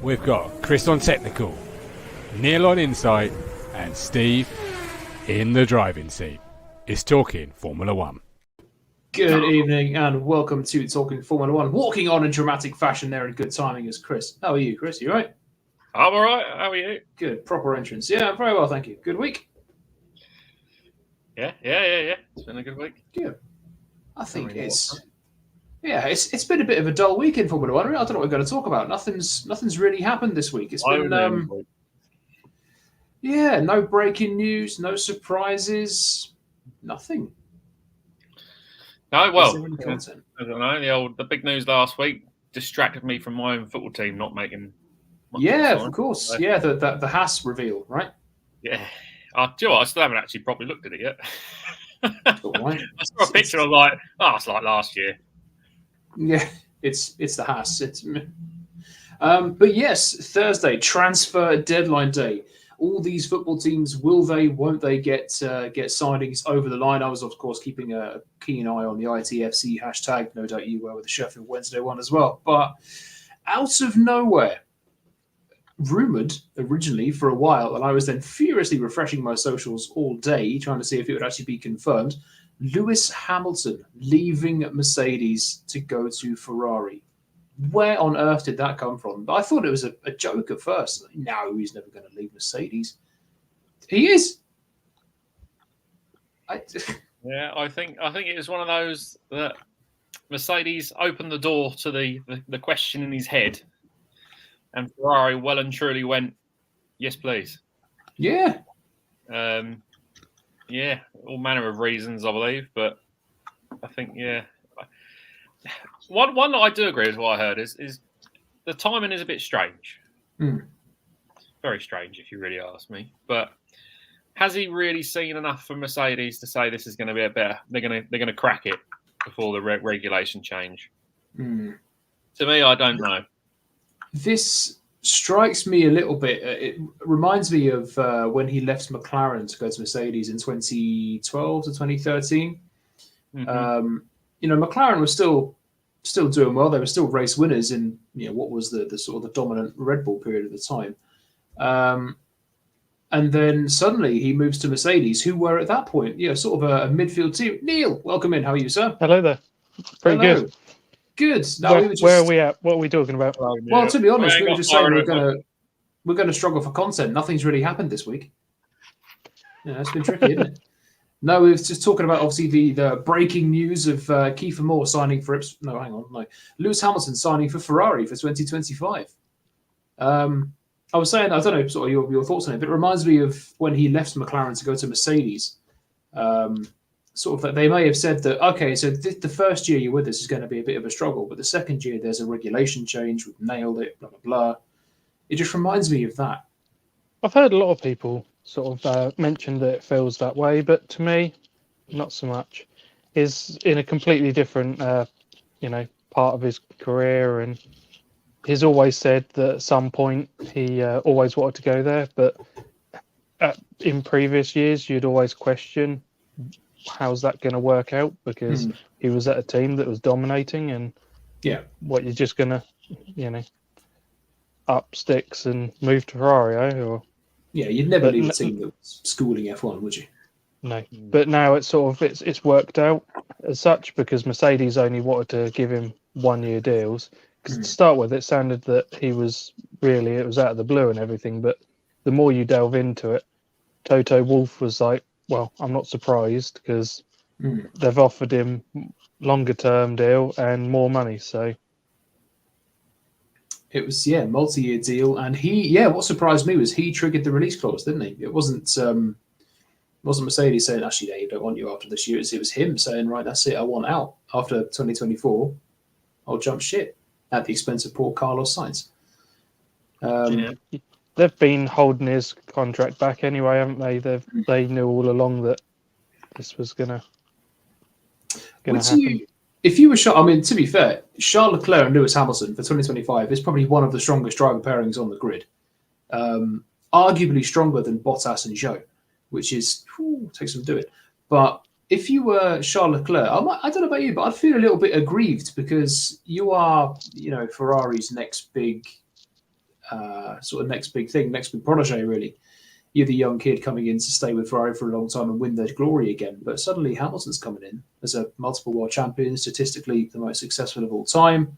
We've got Chris on technical, Neil on insight, and Steve in the driving seat. It's Talking Formula One. Good evening and welcome to Talking Formula One. Walking on in dramatic fashion there in good timing is Chris. How are you, Chris? You all right? I'm all right. How are you? Good. Proper entrance. Yeah, very well, thank you. Good week? Yeah. It's been a good week. Good. I think it's been a bit of a dull week in Formula One. I don't know what we're going to talk about. Nothing's really happened this week. It's been no breaking news, no surprises, nothing. No, well, I don't know. The big news last week distracted me from my own football team not making. Of course. So, the Haas reveal, right? Yeah. Do you know what? I still haven't actually properly looked at it yet. Right. I saw a picture. I'm like, it's like last year. Yeah, it's the Haas. But yes, Thursday transfer deadline day. All these football teams, will they, won't they get signings over the line? I was, of course, keeping a keen eye on the ITFC hashtag. No doubt you were with the Sheffield Wednesday one as well. But out of nowhere, rumoured originally for a while, and I was then furiously refreshing my socials all day, trying to see if it would actually be confirmed, Lewis Hamilton leaving Mercedes to go to Ferrari. Where on earth did that come from? I thought it was a joke at first. No, he's never going to leave Mercedes. He is. I think it was one of those that Mercedes opened the door to the question in his head, and Ferrari well and truly went, yes, please. Yeah. All manner of reasons, I believe, but I think, One that I do agree with what I heard is the timing is a bit strange. Very strange, if you really ask me. But has he really seen enough from Mercedes to say this is going to be a better? They're going to crack it before the regulation change. To me, I don't know. This strikes me a little bit. It reminds me of when he left McLaren to go to Mercedes in 2012 to 2013. McLaren was still doing well. They were still race winners in what was the sort of the dominant Red Bull period at the time. And then suddenly he moves to Mercedes, who were at that point, sort of a midfield team. Neil, welcome in. How are you, sir? Hello there. Pretty good. Good. Now, where are we at? What are we talking about? Well, to be honest, we were just saying we're going to struggle for content. Nothing's really happened this week. Yeah, it's been tricky, isn't it? No, we were just talking about obviously the breaking news of Kiefer Moore signing for Lewis Hamilton signing for Ferrari for 2025. I was saying, I don't know sort of your thoughts on it, but it reminds me of when he left McLaren to go to Mercedes. Sort of that they may have said that, okay, so the first year you're with us is going to be a bit of a struggle, but the second year there's a regulation change, we've nailed it, blah, blah, blah. It just reminds me of that. I've heard a lot of people sort of mention that it feels that way, but to me, not so much. He's in a completely different, part of his career, and he's always said that at some point he always wanted to go there, but in previous years you'd always question how's that going to work out, because he was at a team that was dominating, and what you're just going to, up sticks and move to Ferrari, or you'd never leave a team that was schooling F1, would you? No, but now it's sort of it's worked out as such, because Mercedes only wanted to give him 1 year deals. Because to start with, it sounded that it was out of the blue and everything, but the more you delve into it, Toto Wolff was like, well, I'm not surprised, because they've offered him longer term deal and more money. So it was multi-year deal, and what surprised me was he triggered the release clause, didn't he? It wasn't Mercedes saying actually they don't want you after this year. It was him saying, right, that's it, I want out after 2024. I'll jump ship at the expense of poor Carlos Sainz. They've been holding his contract back anyway, haven't they? They knew all along that this was gonna happen. If you were to be fair, Charles Leclerc and Lewis Hamilton for 2025 is probably one of the strongest driver pairings on the grid. Arguably stronger than Bottas and Zhou, which takes some doing. But if you were Charles Leclerc, I don't know about you, but I'd feel a little bit aggrieved, because you are, Ferrari's next big sort of next big thing, next big protege, really. You're the young kid coming in to stay with Ferrari for a long time and win their glory again. But suddenly Hamilton's coming in as a multiple world champion, statistically the most successful of all time.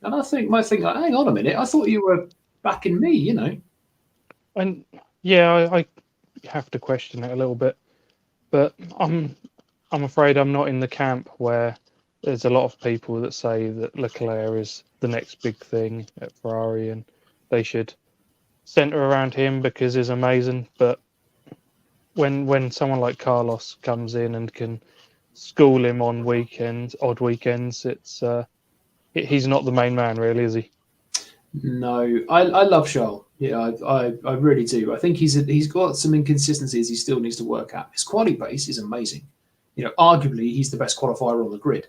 And I might think, like, hang on a minute, I thought you were backing me, you know. And yeah, I have to question it a little bit, but I'm afraid I'm not in the camp where there's a lot of people that say that Leclerc is the next big thing at Ferrari and they should centre around him because he's amazing. But when someone like Carlos comes in and can school him on odd weekends, he's not the main man, really, is he? No, I love Charles. Yeah, I really do. I think he's got some inconsistencies he still needs to work out. His quality base is amazing. You know, arguably he's the best qualifier on the grid.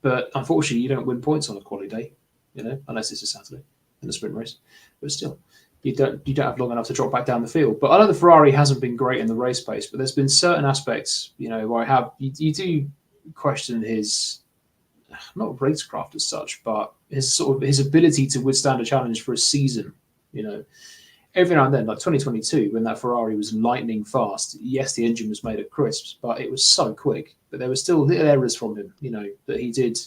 But unfortunately, you don't win points on a quality day, you know, unless it's a Saturday in the sprint race. But still, you don't have long enough to drop back down the field. But I know the Ferrari hasn't been great in the race pace, but there's been certain aspects, you know, where you do question his not racecraft as such, but his ability to withstand a challenge for a season. You know, every now and then, like 2022, when that Ferrari was lightning fast. Yes, the engine was made of crisps, but it was so quick. But there were still little errors from him. You know that he did.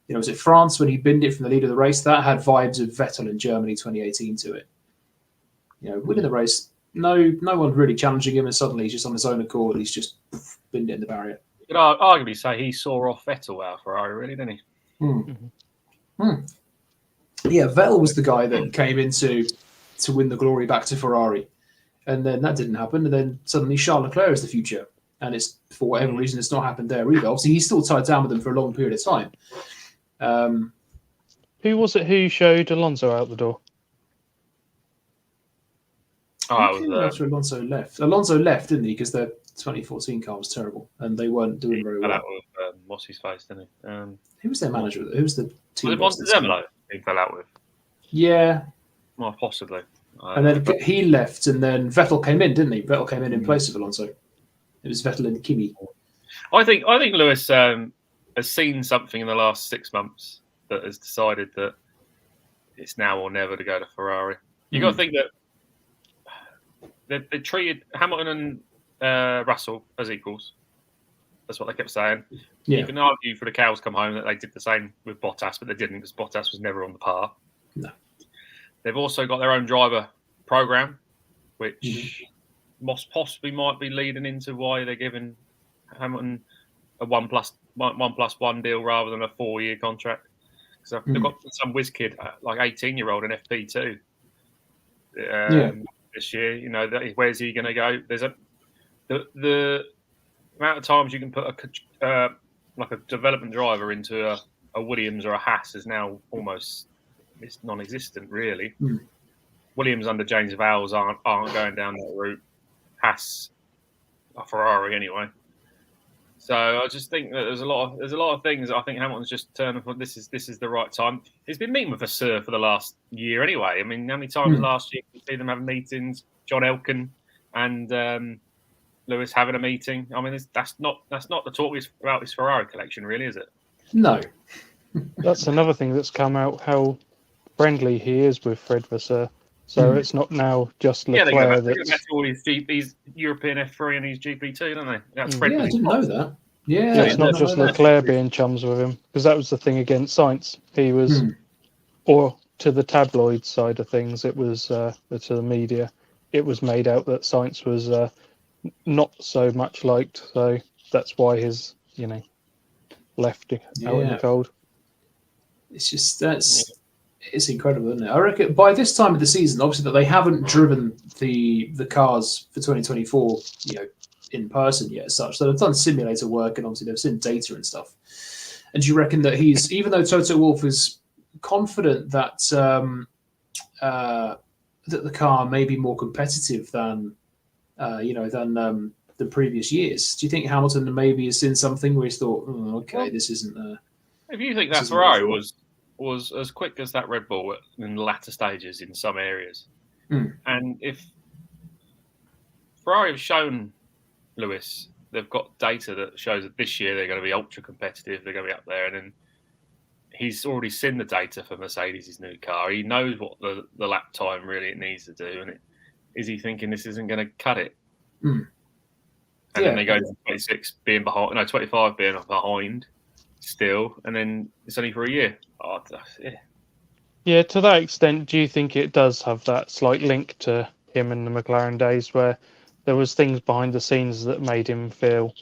You know, was it France when he binned it from the lead of the race? That had vibes of Vettel in Germany 2018 to it. You know, winning the race, no one really challenging him, and suddenly he's just on his own accord. He's just binned it in the barrier. You could arguably say he saw off Vettel out of Ferrari, really, didn't he? Yeah, Vettel was the guy that came in to win the glory back to Ferrari. And then that didn't happen. And then suddenly Charles Leclerc is the future. And it's, for whatever reason, it's not happened there either. Obviously, he's still tied down with them for a long period of time. Who was it who showed Alonso out the door? After Alonso left. Alonso left, didn't he? Because the 2014 car was terrible. And they weren't doing very well. That was what's his face, didn't he? Who was their manager? Who was the team? Was it Montezemolo he fell out with? Yeah. Well, possibly. And then he left, and then Vettel came in, didn't he? Vettel came in place of Alonso. It was Vettel and Kimi. I think Lewis has seen something in the last 6 months that has decided that it's now or never to go to Ferrari. You got to think that they treated Hamilton and Russell as equals. That's what they kept saying. Yeah. You can argue for the cows come home that they did the same with Bottas, but they didn't because Bottas was never on the par. No. They've also got their own driver program, which most possibly might be leading into why they're giving Hamilton a 1+1 deal rather than a 4-year contract. Because they've got some whiz kid, like 18-year-old in FP2 this year. You know, where's he going to go? There's the amount of times you can put like a development driver into a Williams or a Haas is now almost non-existent, really. Williams under James Vowles aren't going down that route. Haas, a Ferrari anyway. So I just think that there's a lot of things that I think Hamilton's just turned for. This is the right time. He's been meeting with Vasseur for the last year anyway. I mean, how many times last year did you see them having meetings? John Elkann and Lewis having a meeting. I mean, that's not the talk about this Ferrari collection, really, is it? No. That's another thing that's come out, how friendly he is with Fred Vasseur. So it's not now just Leclerc. They go back to all these European F3 and his GP2, don't they? That's friendly. Yeah, I didn't know that. Yeah, it's not just Leclerc being chums with him, because that was the thing against Sainz. He was, or to the tabloid side of things, it was to the media. It was made out that Sainz was not so much liked, so that's why his left out in the cold. It's just it's incredible, isn't it? I reckon by this time of the season, obviously that they haven't driven the cars for 2024, in person yet, as such. So they've done simulator work, and obviously they've seen data and stuff. And do you reckon that even though Toto Wolff is confident that that the car may be more competitive than the previous years, do you think Hamilton maybe has seen something where he's thought, this isn't? If you think that Ferrari was as quick as that Red Bull in the latter stages in some areas, and if Ferrari have shown Lewis, they've got data that shows that this year they're going to be ultra competitive, they're going to be up there, and then he's already seen the data for Mercedes' new car. He knows what the lap time really it needs to do, and is he thinking this isn't going to cut it? Mm. And then they go to 26 being behind, no, 25 being behind still, and then it's only for a year. Oh, yeah. Yeah, to that extent, do you think it does have that slight link to him in the McLaren days where there was things behind the scenes that made him feel,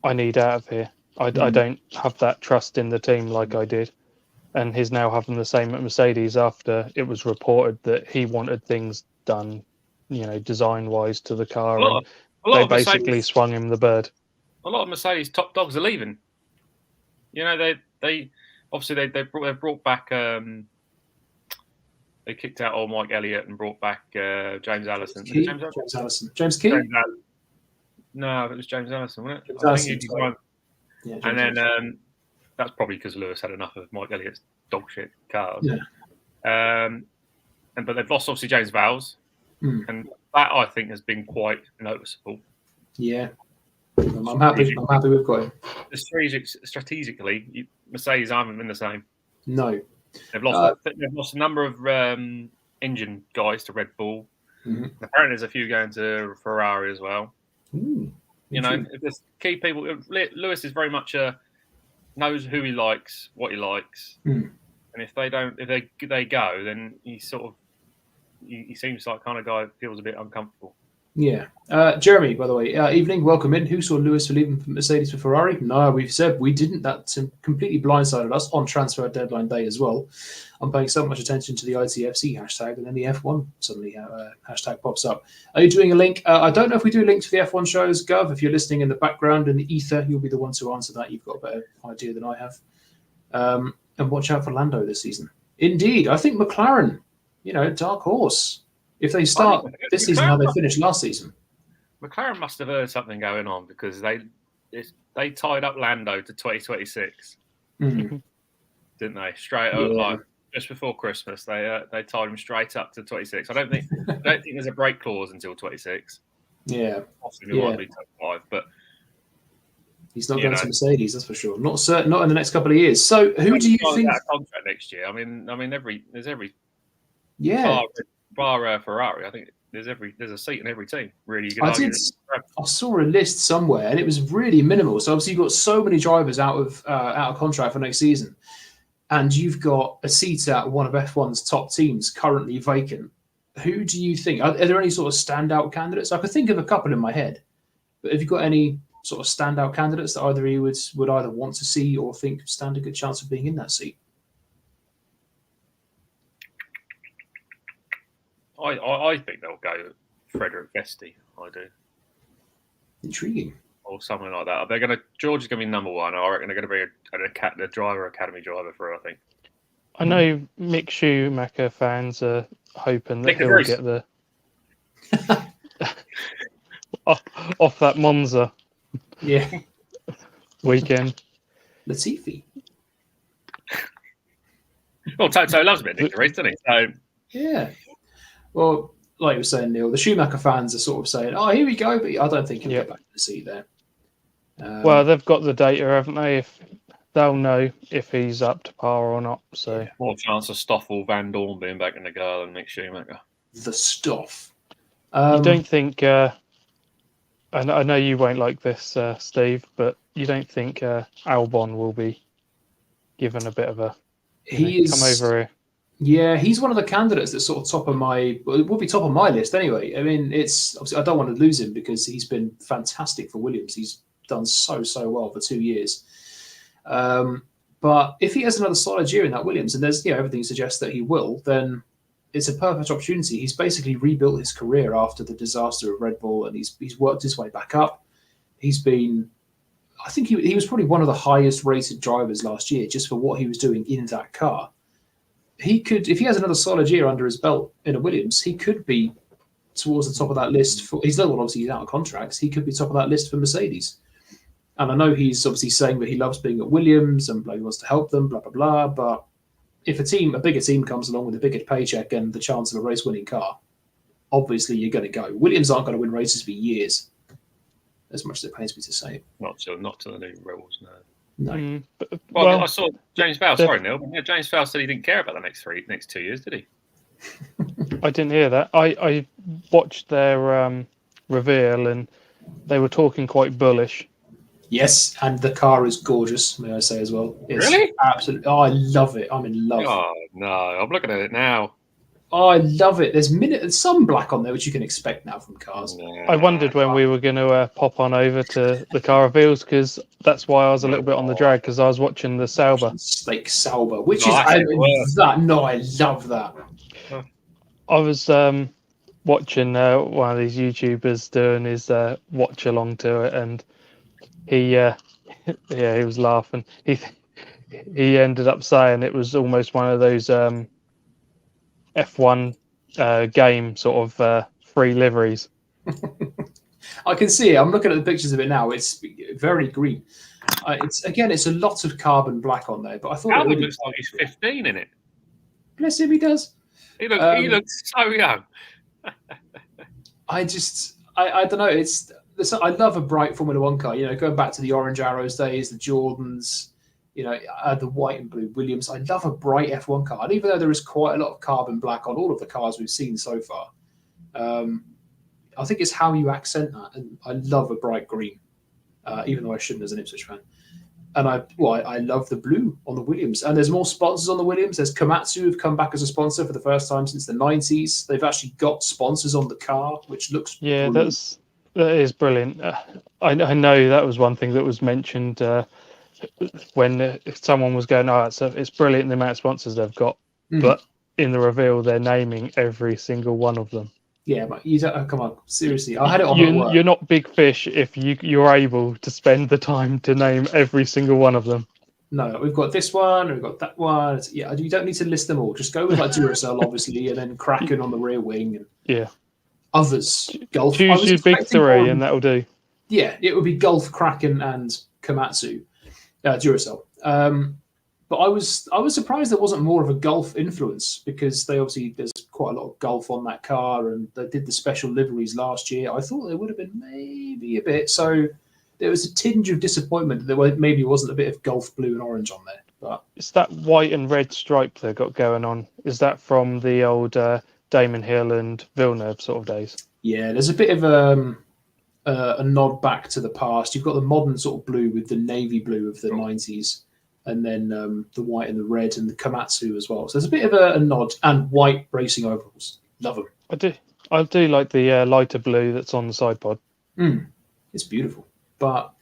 I need out of here. I don't have that trust in the team like I did. And he's now having the same at Mercedes after it was reported that he wanted things done, design-wise to the car. And they basically swung him the bird. A lot of Mercedes top dogs are leaving. They obviously they brought back. They kicked out old Mike Elliott and brought back James Allison. James Allison. James Key? No, it was James Allison, wasn't it? James and then that's probably because Lewis had enough of Mike Elliott's dog shit cars. Yeah. But they've lost obviously James Vowles, and that I think has been quite noticeable. Yeah, I'm happy we've got him. Strategically, Mercedes haven't been the same. No, they've lost a number of engine guys to Red Bull. Mm-hmm. Apparently, there's a few going to Ferrari as well. If there's key people, Lewis is very much knows who he likes, what he likes, and if they go, then he seems like kind of guy that feels a bit uncomfortable. Yeah. Jeremy, by the way, evening, welcome in. Who saw Lewis for leaving Mercedes for Ferrari? No, we've said we didn't. That completely blindsided us on transfer deadline day as well. I'm paying so much attention to the ITFC hashtag, and then the F1 suddenly hashtag pops up. Are you doing a link? I don't know if we do links for the F1 shows, Gov. If you're listening in the background in the ether, you'll be the one to answer that. You've got a better idea than I have. And watch out for Lando this season. Indeed, I think McLaren, dark horse. If they start this season how they finished last season. McLaren must have heard something going on because they tied up Lando to 2026, didn't they? Straight up, like just before Christmas, they tied him straight up to 26. I don't think there's a break clause until 26. Yeah, possibly might be 25, but he's not going to Mercedes, that's for sure. Not certain, not in the next couple of years. So who do you think? That contract next year. I mean, there's every bar Ferrari. I think there's a seat in every team. Really, I saw a list somewhere, and it was really minimal. So obviously, you've got so many drivers out of contract for next season, and you've got a seat at one of F1's top teams currently vacant. Who do you think? Are there any sort of standout candidates? I could think of a couple in my head, but have you got any sort of standout candidates that either you would either want to see or think stand a good chance of being in that seat? I think they'll go Frederick Vesti. I do. Intriguing. Or something like that. George is going to be number one. I reckon they're going to be a driver, academy driver for her, I think. I know Mick Schumacher fans are hoping that he'll get the off that Monza weekend. Latifi. Well, Toto loves a bit of Nick DeVries, doesn't he? So yeah. Well, like you were saying, Neil, the Schumacher fans are sort of saying, "Oh, here we go," but I don't think he'll get back to the seat there. Well, they've got the data, haven't they? If they'll know if he's up to par or not. So more chance of Stoffel, Van Dorn being back in the car than Mick Schumacher. The Stoff. You don't think? I know you won't like this, Steve, but you don't think Albon will be given a bit of a come over here? Yeah, he's one of the candidates that's sort of top of my. Well, it will be top of my list anyway. I mean, it's obviously I don't want to lose him because he's been fantastic for Williams. He's done so well for 2 years. But if he has another solid year in that Williams, and there's everything suggests that he will, then it's a perfect opportunity. He's basically rebuilt his career after the disaster of Red Bull, and he's worked his way back up. He's been, I think he was probably one of the highest rated drivers last year just for what he was doing in that car. He could, if he has another solid year under his belt in a Williams, he could be towards the top of that list. He's obviously out of contracts. He could be top of that list for Mercedes. And I know he's obviously saying that he loves being at Williams and he wants to help them, blah, blah, blah. But if a bigger team comes along with a bigger paycheck and the chance of a race-winning car, obviously you're going to go. Williams aren't going to win races for years, as much as it pains me to say. Not to the new rules, no. No. Well, I saw James Vale. Sorry, Neil. But yeah, James Vale said he didn't care about the next 2 years, did he? I didn't hear that. I watched their reveal, and they were talking quite bullish. Yes, and the car is gorgeous, may I say as well. It's Really? absolutely. Oh, I love it. I'm in love. Oh no, I'm looking at it now. Oh, I love it. There's some black on there, which you can expect now from cars. Nah. I wondered when we were going to pop on over to the car reveals, because that's why I was a little bit on the drag, because I was watching the Sauber. Slake Sauber, which Oh, is that's even worse. that. No, I love that. I was watching one of these YouTubers doing his watch along to it, and he he was laughing. He ended up saying it was almost one of those F1 game sort of free liveries. I can see it. I'm looking at the pictures of it now. It's very green. It's a lot of carbon black on there, but I thought Albert looks like he's 15 in it. Bless him, he does. He looks so young. I don't know. I love a bright Formula One car. Going back to the Orange Arrows days, the Jordans, the white and blue Williams. I love a bright F1 car, and even though there is quite a lot of carbon black on all of the cars we've seen so far, I think it's how you accent that. And I love a bright green, even though I shouldn't as an Ipswich fan. And I love the blue on the Williams. And there's more sponsors on the Williams. There's Komatsu who've come back as a sponsor for the first time since the 90s. They've actually got sponsors on the car, which looks brilliant. That is brilliant. I know that was one thing that was mentioned when someone was going, it's brilliant the amount of sponsors they've got. But in the reveal, they're naming every single one of them. Yeah, but you don't. Oh, come on, seriously. I had it on my work. You're not big fish if you're able to spend the time to name every single one of them. No, we've got this one, we've got that one. Yeah, you don't need to list them all. Just go with like Duracell, obviously, and then Kraken on the rear wing. And others. Golf. Choose your big three, and that'll do. Yeah, it would be Golf, Kraken, and Komatsu, Duracell. But I was surprised there wasn't more of a Golf influence, because there's quite a lot of Golf on that car, and they did the special liveries last year. I thought there would have been maybe a bit. So there was a tinge of disappointment that there maybe wasn't a bit of Golf blue and orange on there. But it's that white and red stripe they've got going on. Is that from the old Damon Hill and Villeneuve sort of days? Yeah, there's a bit of a nod back to the past. You've got the modern sort of blue with the navy blue of the 90s. And then the white and the red and the Komatsu as well. So there's a bit of a nod, and white racing overalls. Love them. I do like the lighter blue that's on the side pod. It's beautiful. But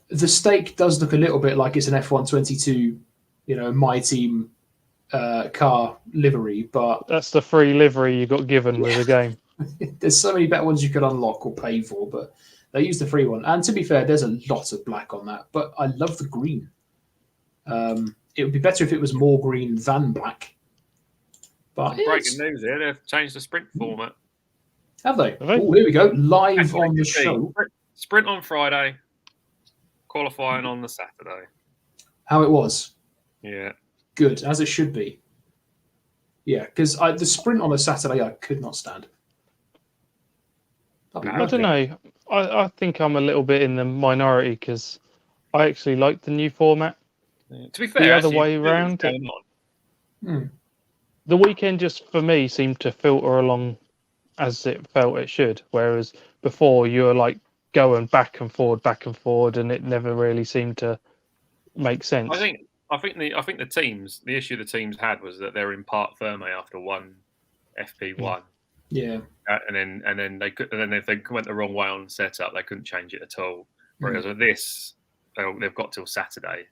the stake does look a little bit like it's an F122, my team car livery. But that's the free livery you got given with the game. There's so many better ones you could unlock or pay for, but they use the free one. And to be fair, there's a lot of black on that. But I love the green. It would be better if it was more green than black. But breaking news here, they've changed the sprint format. Have they? Oh, here we go. Live on the show. Sprint on Friday, qualifying on the Saturday. How it was? Yeah. Good, as it should be. Yeah, because the sprint on a Saturday I could not stand. I don't know. I think I'm a little bit in the minority, because I actually like the new format. Yeah. To be fair, the other way around, the weekend just for me seemed to filter along as it felt it should. Whereas before you were like going back and forward, and it never really seemed to make sense. I think the teams, the issue the teams had was that they're in part Ferme after one FP1. Yeah. And then if they went the wrong way on setup, they couldn't change it at all. Whereas with this, they've got till Saturday.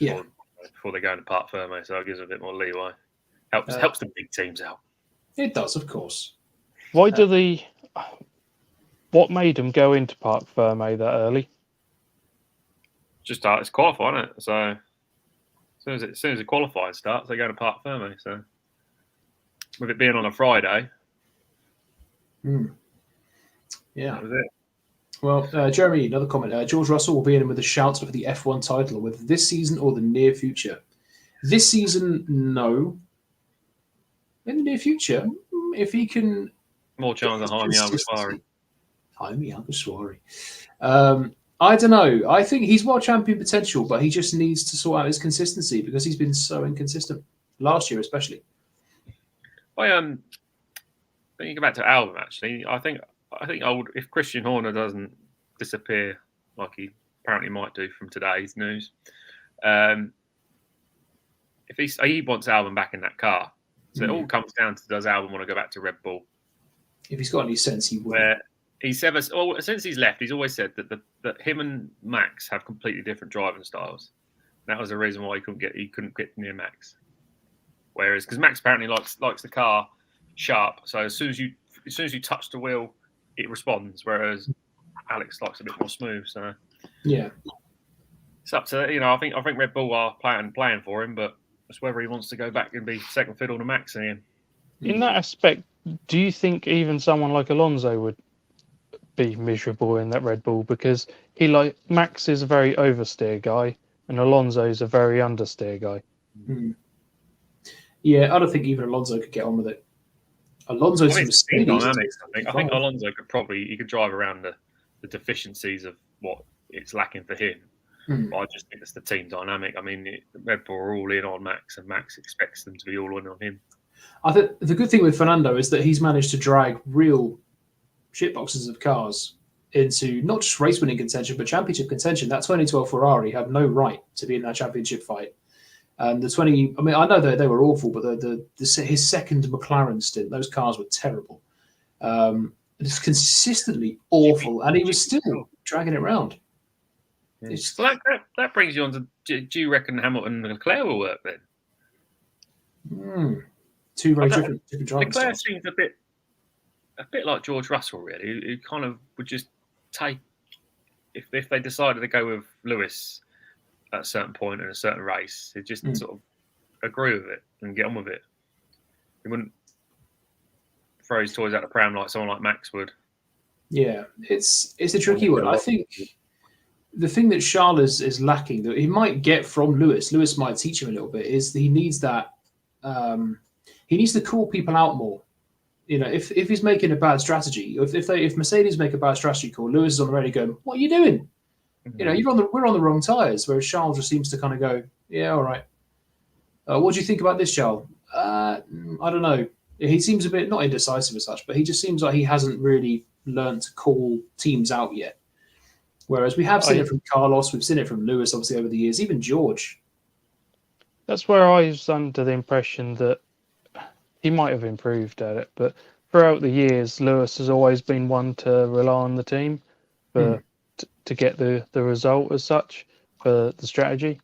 Yeah. Before they go into part Ferme, so it gives them a bit more leeway. Helps the big teams out. It does, of course. Why do what made them go into Parc Ferme that early? Just it's qualifying, isn't it? So as soon as the qualifying starts, they go to Parc Ferme. So with it being on a Friday, yeah, that was it. Well, Jeremy, another comment. George Russell will be in with a shout for the F1 title, whether this season or the near future. This season, no. In the near future, if he can... More chance of Jaime Alguersuari. Jaime Alguersuari. I don't know. I think he's world champion potential, but he just needs to sort out his consistency because he's been so inconsistent last year, especially. When you go back to Albon, actually, I think if Christian Horner doesn't disappear like he apparently might do from today's news, if he wants Albon back in that car, so it all comes down to does Albon want to go back to Red Bull? If he's got any sense, he would. Where since he's left, he's always said that him and Max have completely different driving styles. That was the reason why he couldn't get near Max. Whereas, because Max apparently likes the car sharp, so as soon as you touch the wheel, it responds. Whereas Alex likes a bit more smooth. So yeah, it's up to I think Red Bull are playing for him, but it's whether he wants to go back and be second fiddle to Max again. In that aspect, do you think even someone like Alonso would be miserable in that Red Bull? Because Max is a very oversteer guy and Alonso's a very understeer guy. Yeah, I don't think even Alonso could get on with it. Alonso's dynamics. I think Alonso could drive around the deficiencies of what it's lacking for him. But I just think it's the team dynamic. I mean, Red Bull are all in on Max, and Max expects them to be all in on him. I think the good thing with Fernando is that he's managed to drag real shitboxes of cars into not just race winning contention, but championship contention. That 2012 Ferrari had no right to be in that championship fight. And I know that they were awful, but his second McLaren stint, those cars were terrible. It's consistently awful, and he was still dragging it around. So that brings you on to, do you reckon Hamilton and Leclerc will work then? Two very different driving Leclerc styles. seems a bit like George Russell, really, who kind of would just take, if they decided to go with Lewis at a certain point in a certain race, he'd just sort of agree with it and get on with it. He wouldn't throw his toys out the pram like someone like Max would. Yeah, it's a tricky one. I think the thing that Charles is lacking, that he might get from Lewis might teach him a little bit, is he needs that. He needs to call people out more. If he's making a bad strategy, if Mercedes make a bad strategy call, Lewis is on the ready going, "What are you doing?" We're on the wrong tires. Whereas Charles just seems to kind of go, "Yeah, all right. What do you think about this, Charles?" I don't know. He seems a bit not indecisive as such, but he just seems like he hasn't really learned to call teams out yet. Whereas we have seen it from Carlos, we've seen it from Lewis, obviously, over the years, even George. That's where I was under the impression that he might have improved at it. But throughout the years, Lewis has always been one to rely on the team to get the result as such, for the strategy.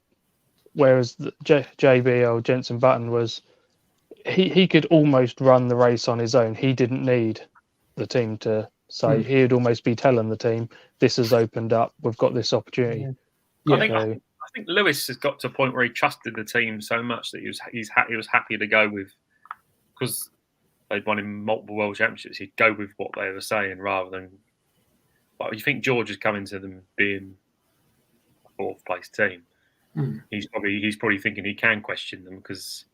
Whereas JB or Jenson Button was, he could almost run the race on his own. He didn't need the team to say, he'd almost be telling the team, this has opened up, we've got this opportunity. I think Lewis has got to a point where he trusted the team so much that he was happy to go with, because they'd won him multiple world championships, he'd go with what they were saying rather than. But you think George is coming to them being a fourth place team. He's probably thinking he can question them because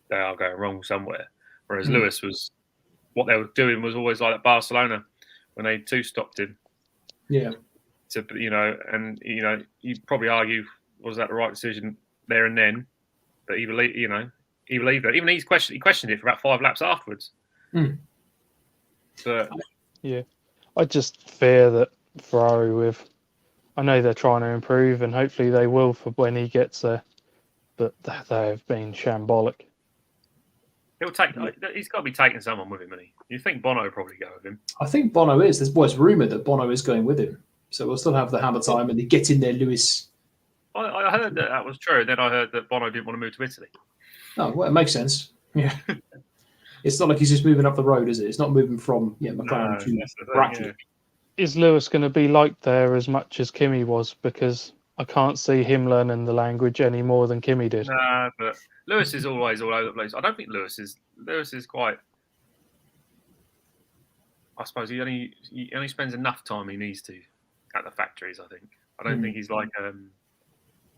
they are going wrong somewhere. Whereas Lewis was, what they were doing was always like at Barcelona when they two-stopped him. Yeah. You'd probably argue, was that the right decision there and then? But he believed it. Even he questioned it for about 5 laps afterwards. But yeah, I just fear that Ferrari I know they're trying to improve, and hopefully they will for when he gets there. But they have been shambolic. He's got to be taking someone with him, isn't he? You think Bono will probably go with him? I think Bono is. It's rumoured that Bono is going with him. So we'll still have the hammer time and they get in there, Lewis. I heard that was true. Then I heard that Bono didn't want to move to Italy. Oh, well, it makes sense. Yeah. It's not like he's just moving up the road, is it? It's not moving from McLaren to Brackley. Yeah. Is Lewis going to be liked there as much as Kimi was? Because I can't see him learning the language any more than Kimi did. Nah, but Lewis is always all over the place. I don't think Lewis is quite. I suppose he only spends enough time he needs to at the factories. I think. I don't think he's like I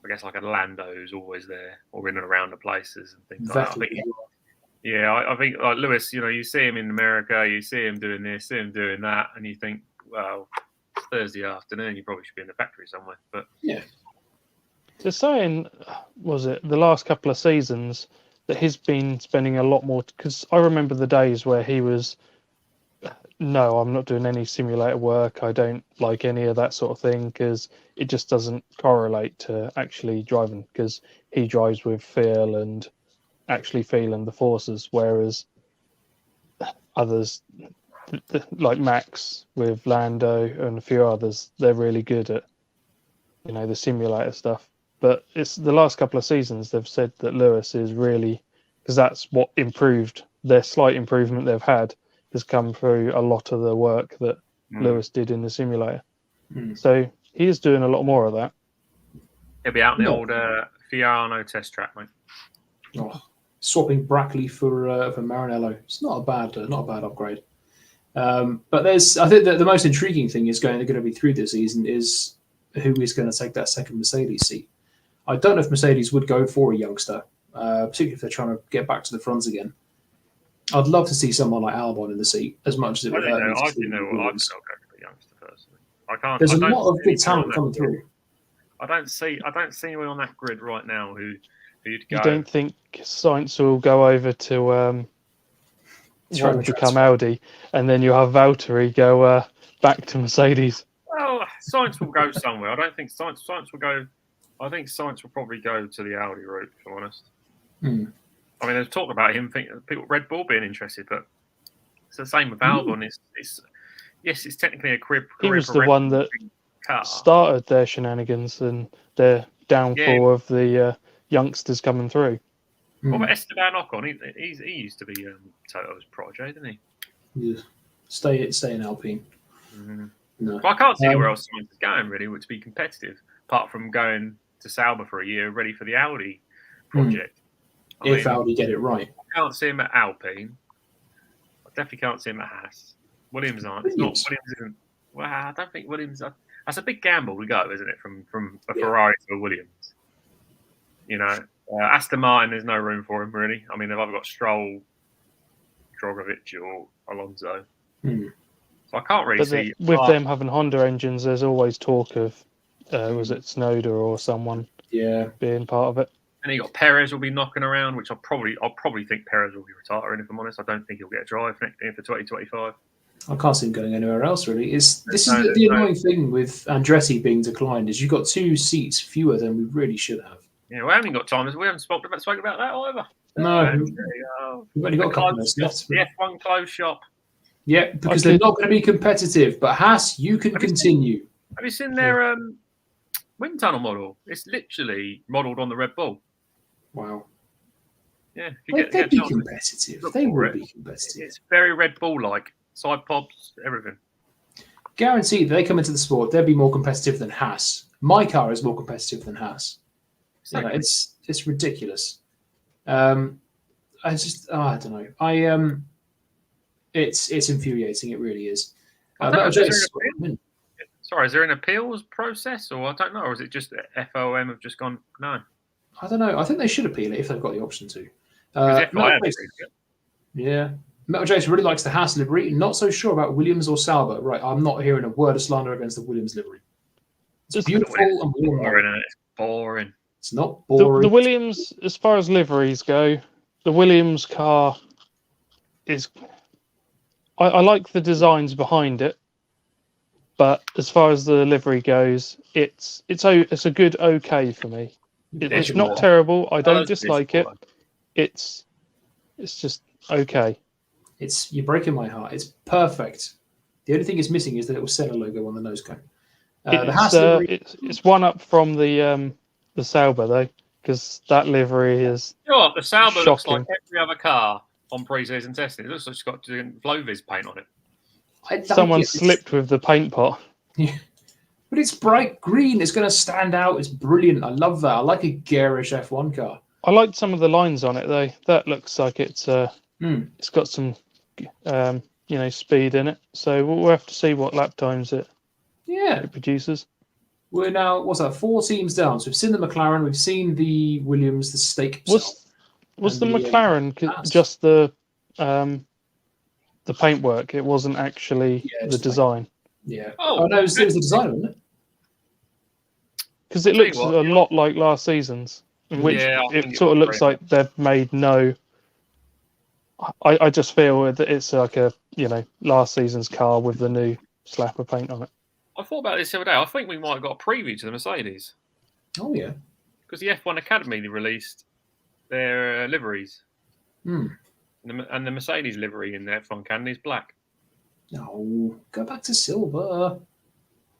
guess like a Lando who's always there or in and around the places and things like that. I think like Lewis, you see him in America, you see him doing this, see him doing that, and you think, well, Thursday afternoon. You probably should be in the factory somewhere. But Yeah. They're saying, was it the last couple of seasons, that he's been spending a lot more, because I remember the days where he was, no, I'm not doing any simulator work. I don't like any of that sort of thing because it just doesn't correlate to actually driving, because he drives with feel and actually feeling the forces, whereas others like Max with Lando and a few others, they're really good at, the simulator stuff. But it's the last couple of seasons they've said that Lewis is really, because that's what improved, their slight improvement they've had has come through a lot of the work that Lewis did in the simulator. So he is doing a lot more of that. He'll be out in the old Fiorano test track, mate. Oh, swapping Brackley for Maranello. It's not a bad upgrade. But I think that the most intriguing thing is going to be through this season is who is going to take that second Mercedes seat. I don't know if Mercedes would go for a youngster, particularly if they're trying to get back to the front again. I'd love to see someone like Albon in the seat, as much as it would hurt me. I think they'll go for the youngster personally. There's a lot of good talent coming through. I don't see anyone on that grid right now who'd go. You don't think Sainz will go over to what will become Audi, and then you have Valtteri go back to Mercedes? Well, Sainz will go somewhere. I don't think Sainz will go. I think Sainz will probably go to the Audi route, if I'm honest. I mean, there's talk about him, people Red Bull being interested, but it's the same with Albon. It's technically a career. He was the one that started their shenanigans and their downfall of the youngsters coming through. What about Esteban Ocon? He used to be Toto's protege, didn't he? Yeah. Stay in Alpine. No. Well, I can't see anywhere else Sainz is going really to be competitive, apart from going to Sauber for a year, ready for the Audi project. If Audi get it right. I can't see him at Alpine. I definitely can't see him at Haas. Williams aren't. Williams isn't. Well, I don't think Williams. That's a big gamble to go, isn't it? From a Ferrari to a Williams. Aston Martin, there's no room for him really. I mean, they've either got Stroll, Drogovic, or Alonso. So I can't really see. With them having Honda engines, there's always talk of, was it Tsunoda or someone being part of it. And you got Perez will be knocking around, which I'll probably think Perez will be retiring. If I'm honest, I don't think he'll get a drive for 2025. I can't see him going anywhere else really. The annoying thing with Andretti being declined is you've got 2 seats fewer than we really should have. Yeah, we haven't got time. We haven't spoken about that either. No, we've only got a couple of minutes left. The F1 closed shop. Yeah, because they're not going to be competitive. But Haas, you can continue. Have you seen their wind tunnel model? It's literally modelled on the Red Bull. Wow. Yeah, they'd be competitive. They would be competitive. It's very Red Bull-like. Side pods, everything. Guaranteed, they come into the sport, they'd be more competitive than Haas. My car is more competitive than Haas. It's ridiculous. I don't know. It's infuriating. It really is. Sorry, is there an appeals process, or I don't know, or is it just FOM have just gone no? I don't know. I think they should appeal it if they've got the option to. Metal Jason really likes the Haas livery. Not so sure about Williams or Sauber. Right, I'm not hearing a word of slander against the Williams livery. It's beautiful and boring. It's boring. It's not boring. The Williams, as far as liveries go, the Williams car is. I like the designs behind it, but as far as the livery goes, it's a good okay for me. It's not terrible. I don't dislike it. It's just okay. You're breaking my heart. It's perfect. The only thing it's missing is the little Senna logo on the nose cone. It's one up from the Sauber though, because that livery is. You know what? The Sauber shocking. Looks like every other car on pre-season testing. It looks like it's got Flovis paint on it. Someone slipped with the paint pot. Yeah. But it's bright green. It's going to stand out. It's brilliant. I love that. I like a garish F1 car. I like some of the lines on it though. That looks like it's got some speed in it. So we'll have to see what lap times it produces. We're now 4 teams down. So we've seen the McLaren, we've seen the Williams, the stake. Was the McLaren just the paintwork? It wasn't actually the design. Yeah. Oh, no, it was the designer, wasn't it? Because it Tell you looks what, a lot like last season's, in which Yeah, I think it it sort of was looks very like they've made no. I just feel that it's like a last season's car with the new slapper paint on it. I thought about this the other day. I think we might have got a preview to the Mercedes Oh yeah. because the F1 Academy released their liveries, Hmm. and the Mercedes livery in the F1 Academy is black. No, go back to silver.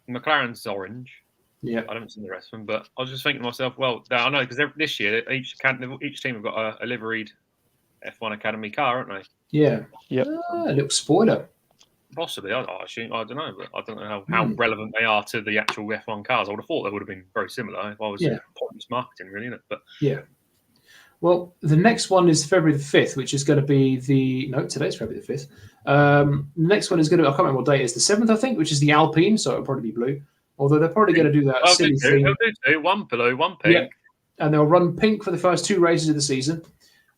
McLaren's orange. Yeah. I haven't seen the rest of them, but I was just thinking to myself, well, I know because this year each team have got a liveried F1 Academy car, haven't they? Yeah. Yep. A little spoiler. Possibly, I assume. I don't know, but I don't know how relevant they are to the actual F1 cars. I would have thought they would have been very similar if I was pointless marketing, really, isn't it? But yeah. Well, the next one is February the 5th, which is going to be today's February the 5th. The next one is going to be, I can't remember what date it is, the 7th, I think, which is the Alpine, so it'll probably be blue. Although they're probably going to do that silly thing. They'll do two, one blue, one pink. Yeah. And they'll run pink for the first 2 races of the season,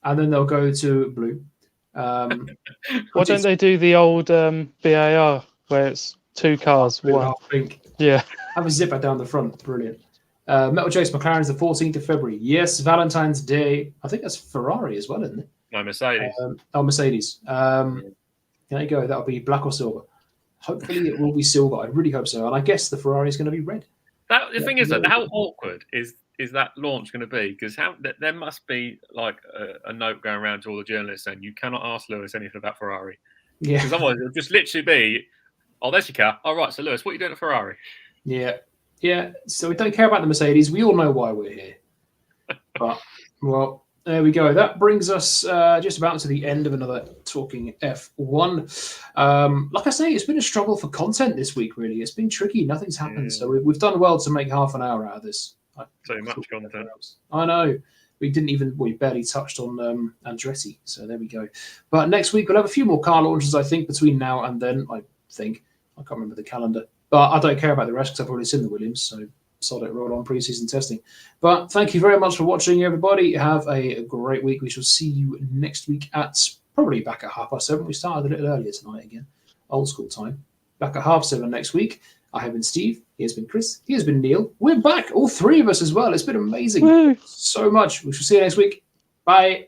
and then they'll go to blue. Why don't they do the old BAR where it's 2 cars, blue, one? half pink? Yeah. Have a zipper down the front. Brilliant. Metal Chase McLaren is the 14th of February. Yes, Valentine's Day. I think that's Ferrari as well, isn't it? No, Mercedes. Mercedes. There you go. That'll be black or silver. Hopefully it will be silver. I really hope so. And I guess the Ferrari is going to be red. The thing is that how awkward is that launch going to be? Because there must be like a note going around to all the journalists saying you cannot ask Lewis anything about Ferrari. Yeah. Because otherwise it'll just literally be, oh, there's your car. All right, so Lewis, what are you doing at Ferrari? Yeah. Yeah. So we don't care about the Mercedes. We all know why we're here. But, well, there we go. That brings us just about to the end of another Talking F1. Like I say, it's been a struggle for content this week, really. It's been tricky. Nothing's happened. So we've done well to make half an hour out of this. Too much content. I know. We barely touched on Andretti. So there we go. But next week, we'll have a few more car launches, I think, between now and then, I think. I can't remember the calendar. But I don't care about the rest because I've already seen the Williams. So sod it, roll on pre-season testing. But thank you very much for watching, everybody. Have a great week. We shall see you next week at probably back at 7:30. We started a little earlier tonight again, old school time. Back at 7:30 next week. I have been Steve. He has been Chris. He has been Neil. We're back, all 3 of us as well. It's been amazing. Woo. So much. We shall see you next week. Bye.